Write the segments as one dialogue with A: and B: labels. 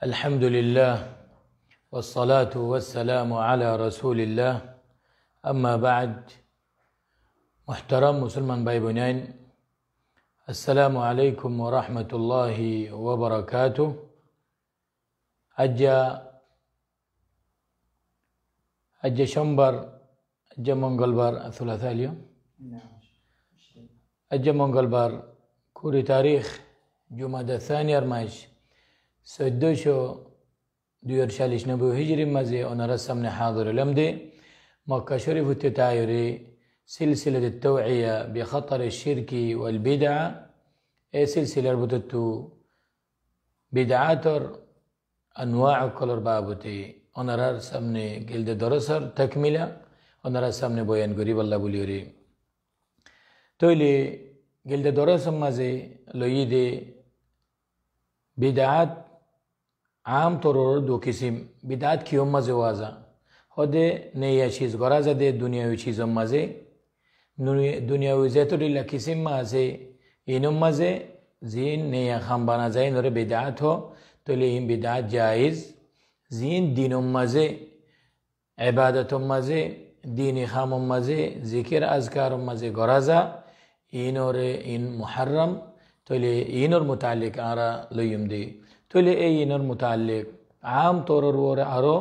A: الحمد لله والصلاة والسلام على رسول الله. أما بعد، محترم مسلمان باي بنين، السلام عليكم ورحمة الله وبركاته. أجا شنبر أجا منقلبر الثلاثاء اليوم أجا منقلبر كوري تاريخ جمادى الثاني أرماش سدوشو ديور شاليش نبو هجري مزي أنا رسمنا حاضر لمدي مكة شريف التتايري سلسلة التوعية بخطر الشرك والبدعة. سلسلة ربطتو بدعاتر أنواع كلر بابوتي أنا رسمنا جلد درسر تكملة أنا رسمنا بوين قريب الله بوليوري تولي جلد درسر مزي لو يدي بدعات عام طور دو قسم بدعات کیوم مزه وازا خود نیا چیز غرض ده دنیاوی چیزم مزه دنیاوی زیتو دیلا قسم مزه اینم مزه زین نیا خانبانا زین نور بدعات هو تو لیهم بدعات جایز زین دینم مزه عبادتم مزه دینی خامم مزه ذکر اذکارم مزه غرضا اینور این محرم تو لی اینور متعلق آرا لیم دی تولي اينر متعلق عام طورر ور ارو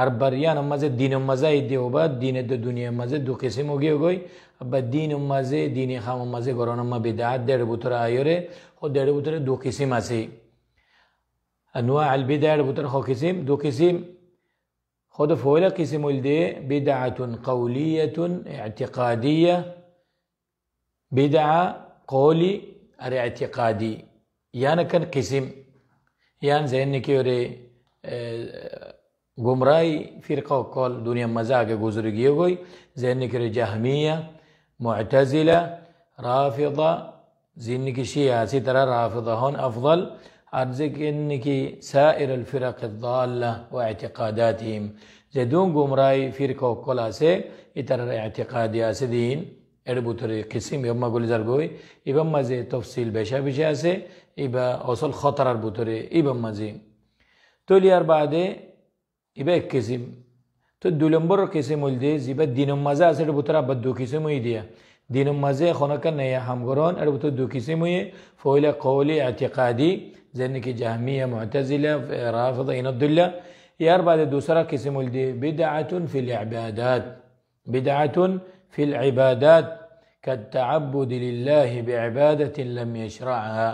A: اربريان مزه دين مزه يدي وبا دين الدنيا مزه دو قسم وگي ابا دين مزه دين خام مزه قران ما بدعات در بوتر ايره خود در بوتر دو قسم اسي انواع البدع بوتر خو قسم دو قسم خود فولا قسم ولدي بدعه قوليه اعتقاديه بدعه قولي اعتقادي يعني كان قسم يعني زي انك يوري گمراهی فرقه کل دنیا مزاج گذرگی ہوئی زي انك جهمية معتزلة رافضة زي انك شيعة سی طرح رافضة هون افضل ارزق انك سائر الفرق الضالة واعتقاداتهم زي دون گمراهی فرقه کل اسے اتر اعتقادی اسے دین اربطر قسم يوم ما قول زرقوي يبقى مزي تفصيل بشا اسي يبقى وصل خطر اربطر يبقى مزي تولي بعد يبقى قسم تدولنبر قسم ولدي يبقى دين مزا اسي اربطر بدو قسم ويديا دين مزا خونك نيا همغران اربطر دو قسم وي فويل قولي اعتقادي زنك جهمية معتزلة رافضة ينضل يا بعد دوسرا قسم ولدي بدعة في العبادات بدعة في العبادات كالتعبد لله بعبادة لم يشرعها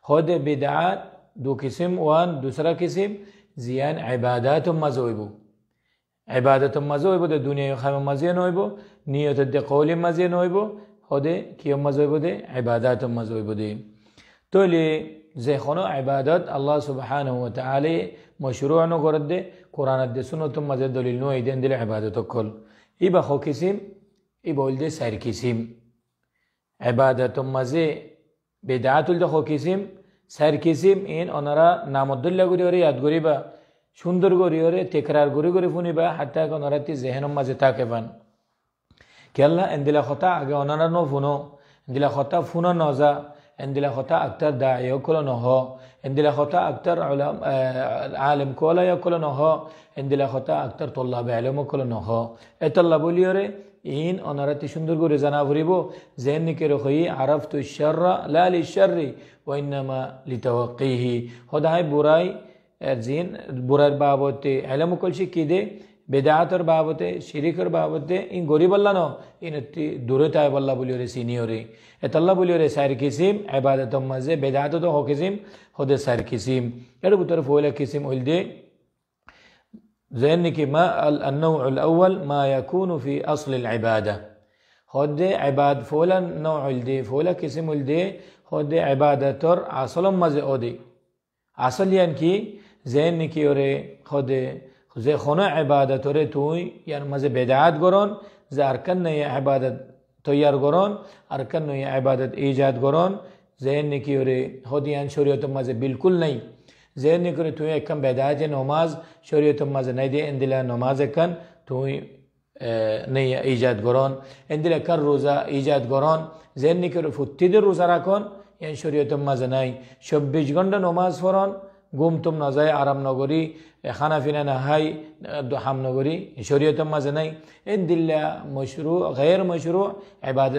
A: خود بدعات دو قسم وان دوسرا قسم زيان عبادات مزويبو عبادة مزويبو ده دنيا خام مزين نويبو نية ده قول مزين نويبو خود كيوم مزويبو ده عبادات مزويبو ده تولي زي خونو عبادات الله سبحانه وتعالى مشروع نقرد ده قرآن ده سنة مزين دليل نوي دين دل عبادات كل يبا خو قسم يبقى ده سير قسم عبادة مزه بدعات ده خو قسم سير قسم این آنرا نامدل گوری یاد گوری با شندر گوری تکرار گوری فونی با حتی که آنرا تی ذهنم مزه تاکفن که الله اندل خطا اگه آنرا نو فونو اندل خطا فونا نازا اندل خطا اکتر داعیه کلا نها اندل خطا اکتر عالم کلا یا کلا نها اندل خطا اکتر طلاب علم کلا نها اتلا بولیاره این آنرا تی شندر گوری زنافوری بو ذهن که رخی عرفت الشر لا للشر و انما لتوقیه خدای برای زین برای بابت علم کل شی کیده بدعاتر بابت شریکر بابت این گوری بلا نو این تی دورت ای بلا بولیوره سینیوری اتلا بولیوره سیر قسم عبادت مزه بدعات تو هو قسم خود سیر قسم یارو بطرف ولا قسم ولده ذهنك ما النوع الأول ما يكون في أصل العبادة خد عباد فولا نوع الدي فولا قسم الدي خد عبادة تر أصل مزه أودي أصل يعني كي ذهنك يوري خد زي خنا عبادة تر توي يعني مزه بدعات قرون زي أركان يا عبادة تيار قرون أركان يا عبادة إيجاد قرون ذهنك يوري خد يعني شريعة مزه بالكل नहीं ذهن نکره توی کم بدعت نماز شریعت مزه نیده اندلا نماز کن توی نی ایجاد گران اندلا کر روزا ایجاد گران ذهن نکره فتید روزا را کن یعنی شریعت مزه نی شب 20 ঘন্টা نماز فران গুম তুম নজায় আরাম নগরী খানা ফিনা না হাই হাম নগরী শরীয়তের মাঝে নাই এন দিল্লা মশরু গের মশরু এবাদ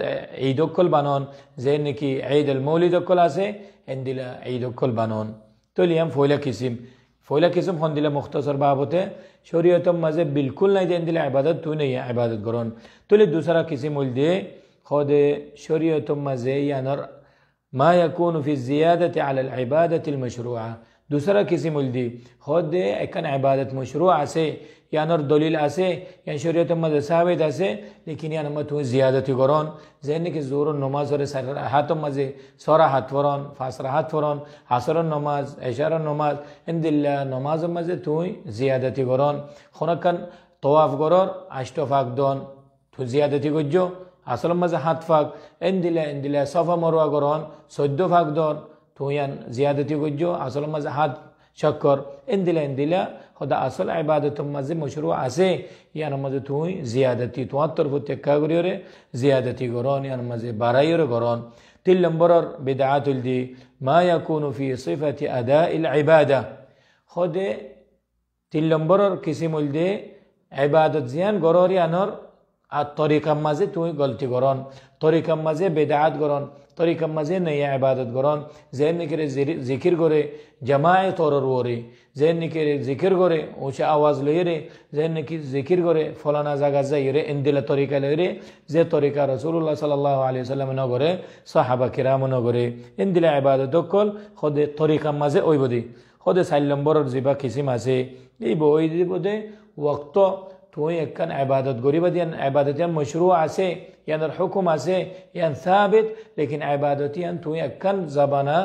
A: ঈদ অকল বানন যে নাকি ঈদ আল মৌলিদ অকল আছে এন দিলা ঈদ অকল বানন তলিয়াম ফয়লা কিসিম হন দিলা মুখতসর বাবতে শরীয়তের মাঝে বিলকুল নাই দেন দিলা ইবাদত তুই নেই ইবাদত করন তলি দুসরা কিসিম উল দিয়ে খোদে শরীয়তের মাঝে ইয়ানর ما يكون في الزيادة على العبادة المشروعة دوسرا किसी मुल्दी खुद एकन इबादत मशरूع से या नर दलील आसे या शरीयत मद साबित आसे लेकिन या नमत हुई ज़ियादती गरौन जैन की जोर नमाज और हाथ मजे सोरा हाथ वरौन फासरा हाथ वरौन आसर नमाज इशारा नमाज इन दिल्ला नमाज मजे तुई ज़ियादती गरौन खुनकन तवाफ गरौर आश्तफाक दोन तु ज़ियादती गुज्जो আসল মাঝে হাত ফাঁক এন দিলে সফা মরুয়া গরন 14 ফাঁক দর তুইয়ান জিয়াদতি গজ্জ আসল মাঝে হাত চক্কর এন দিলে খোদা আসল ইবাদত মাঝে মশরু আছে ইয়ান মাঝে তুই জিয়াদতি তোমার তরফ থেকে করিরে জিয়াদতি গরন ইয়ান মাঝে বাড়াইরে গরন 3 নম্বরর বিদআতুল দি মা ইয়াকুনু ফি সিফাতি আদাইল ইবাদা খোদে 3 নম্বরর কিসিমুল দে ইবাদত জিয়ান গররি আনর আর তরিকার মাঝে তুই গলতি করন তরিকার মাঝে বেদাত করন তরিকার মাঝে নয়া ইবাদত করন যেন নিকেরে জিকির করে জামায়ে তরর ওরে যেন নিকেরে জিকির করে উঁচা আওয়াজ লইরে যেন নাকি জিকির করে ফলানা জায়গা যাইরে ইনদিলা তরিকা লইরে যে তরিকা রাসূলুল্লাহ সাল্লাল্লাহু আলাইহি সাল্লাম নগরে সাহাবা কিরাম নগরে ইনদিলা ইবাদত কল খোদে তরিকার মাঝে ওইবদি খোদে 4 নম্বরের জিবা কিসিম আছে এই বই দিবদে ওয়াক্ত তুই একখান ইবাদত গরিব দিয়ান ইবাদতিয়ান মশরু আছে ইয়ানর হুকুম আছে ইয়ান সাবিত লেকিন ইবাদতিয়ান তুই একখান জবানা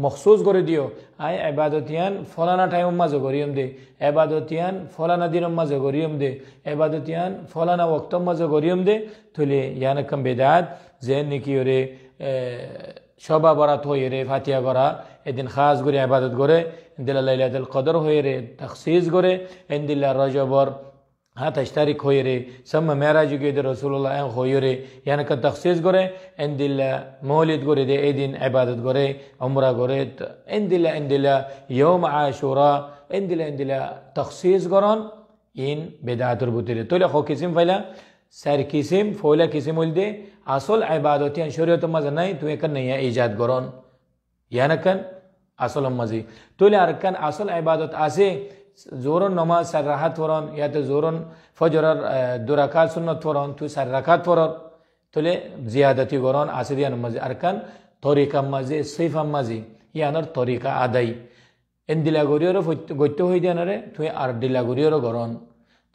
A: মখসুস করে দিও আই ইবাদতিয়ান ফলানা টাইম মাঝে গরিয়ম দে ইবাদতিয়ান ফলানা দিনের মাঝে গরিয়ম দে ইবাদতিয়ান ফলানা ওয়াক্ত মাঝে গরিয়ম দে তুলে ইয়ান কম বেদাত যেন নাকি ওরে শবা বরাত হয়ে রে ফাতিহা করা এদিন খাস করে ইবাদত করে দিলা লাইলাতুল কদর হয়ে রে তখসিস করে ইনদিল্লা রজবর हाँ तश्तारिक हो रे सब मेराज के दे रसूलुल्लाह हो रे यानी का तखसीस करे इन दिल्ला मौलिद करे दे ए दिन इबादत करे उम्रा करे इन दिल्ला यौम आशुरा इन दिल्ला तखसीस करन इन बिदातुर बुतरे तो ले खो किस्म फैला सर किस्म फौला किस्म उल दे असल इबादत यानी शरीयत मज नहीं तू एक नहीं इजाद करन यानी कन असल मजी तो ले अरकन असल इबादत आसे जोरन नमाज सर राहत वरन या तो जोरन फजर 2 रकात सुन्नत वरन तू सर रकात वरन तोले जियादती गरन आसिदिया नमाज अरकान तरिका मजे सिफा मजे यानर तरिका आदाई इन दिला गरियो गत्तो होई दियानरे तू आर दिला गरियो गरन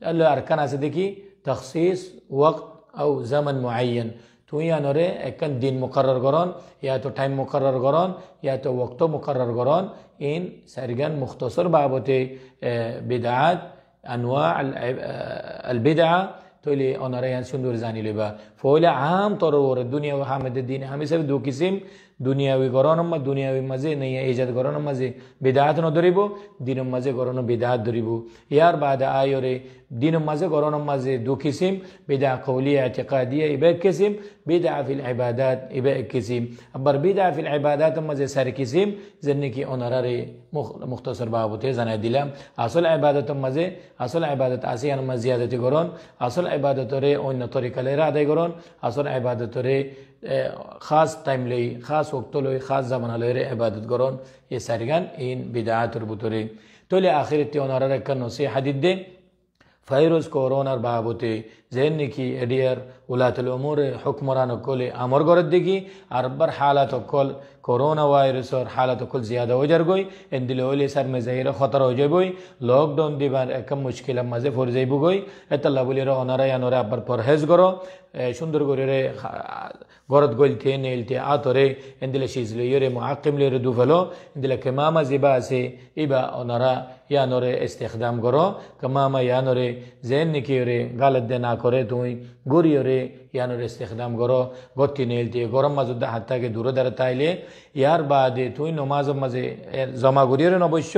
A: अल्लाह अरकान आसिदे की तखसीस वक्त औ zaman मुअय्यन तू यानरे एकन दिन मुकर्रर गरन या तो टाइम मुकर्रर गरन या तो वक्त मुकर्रर गरन इन सरगन मुख्तसर बाबते बिदआत अनवाع البدعة تولي أنا ريان سندور زاني لبا فولا عام طرور الدنيا وحامد الدين هم يسوي دو قسم دنياوي قرانم ما دنياوي مزه نيا إيجاد قرانم مزه بدعات ندريبو دين مزه قرانم بدعات دريبو يار بعد آيوري دين مزه قرانم مزه دو قسم بدعة قولية اعتقادية إباء قسم بدعة في العبادات إباء قسم أبر بدعة في العبادات مزه سر قسم زنكي أنا رأي مختصر بابوته زنا دلام أصل عبادة مزه أصل عبادة آسيان مزيادة قران أصل عبادة ري أون طريقة لرا ده قران أصل عبادة ري خاص टाइम ले खास वक्त ले खास ज़माना ले रे इबादत करोन ये सारिगान इन बिदात रबुतरे तो ले आखिर त्योनारा रखन से हदीद दे फायरोज कोरोना बाबते जैन की एडियर उलातुल उमूर हुक्मरान कोले अमर गरद देगी अरबर हालत कोल कोरोना वायरस और हालत कोल ज़्यादा हो जर गई इन दिलोले सर में ज़हीर खतर हो जाए गई लॉकडाउन दीवार कम मुश्किल मज़े फोर जाए गई एतल्ला बोले रो अनारा या नोरा अबर परहेज करो सुंदर गोरे रे गरद गोल थे नेल थे आतोरे इन दिले शीज़ ले योरे मुआक्किम ले दुफलो इन दिले कमामा ज़िबा से इबा अनारा या नोरे इस्तेख़दाम करो कमामा या नोरे जैन निकी योरे गलत देना करे तुई गुरी योरे ইয়ানোর ইস্তেখদাম গরো গতি নেলতে গরম মাজুদ্দা হাত থাকে দূরে দ্বারা তাইলে ইয়ার বাদে তুই নমাজ মাঝে জমা করিয়ে অবশ্য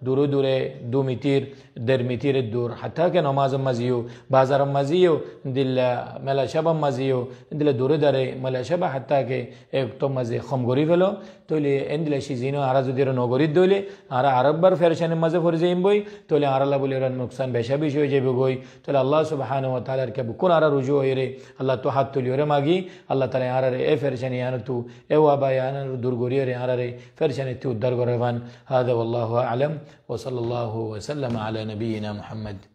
A: দূরে দূরে 2 মিতির 1.5 মিতিরের দূর হাত থাকে নমাজ মাঝিও বাজার মাঝিও দিল্লা মেলা সাবাম মাঝিও দিলে দূরে দাঁড়ে মেলা সাবা হাত থাকে একটু মাঝে খম করি ফেলো তৈলে এন দিলে সিজিনো আরা যদি নগরীর দইলে আর আরেকবার ফেরশানের মাঝে ফরে যাইম বই তাহলে আরাল্লাহ বলে এরা নোকসান বেশা বেশি হয়ে যাবে গই তাহলে আল্লাহ সুবহানাহু ওয়া তাআলার কে বুকুন আরা রুজু হয়ে রে আল্লাহ তো হাত তুলি ওরে মাগি আল্লাহ তাআলা আরারে এ ফেরশানি আন তু এ ওয়াবা আনার দূর গরিয়ে রে আরারে ফেরশানি তু উদ্ধার করে ভান হাদা ওয়াল্লাহু আ'লাম ওয়া সাল্লাল্লাহু ওয়া সাল্লাম আলা নবিয়িনা মুহাম্মদ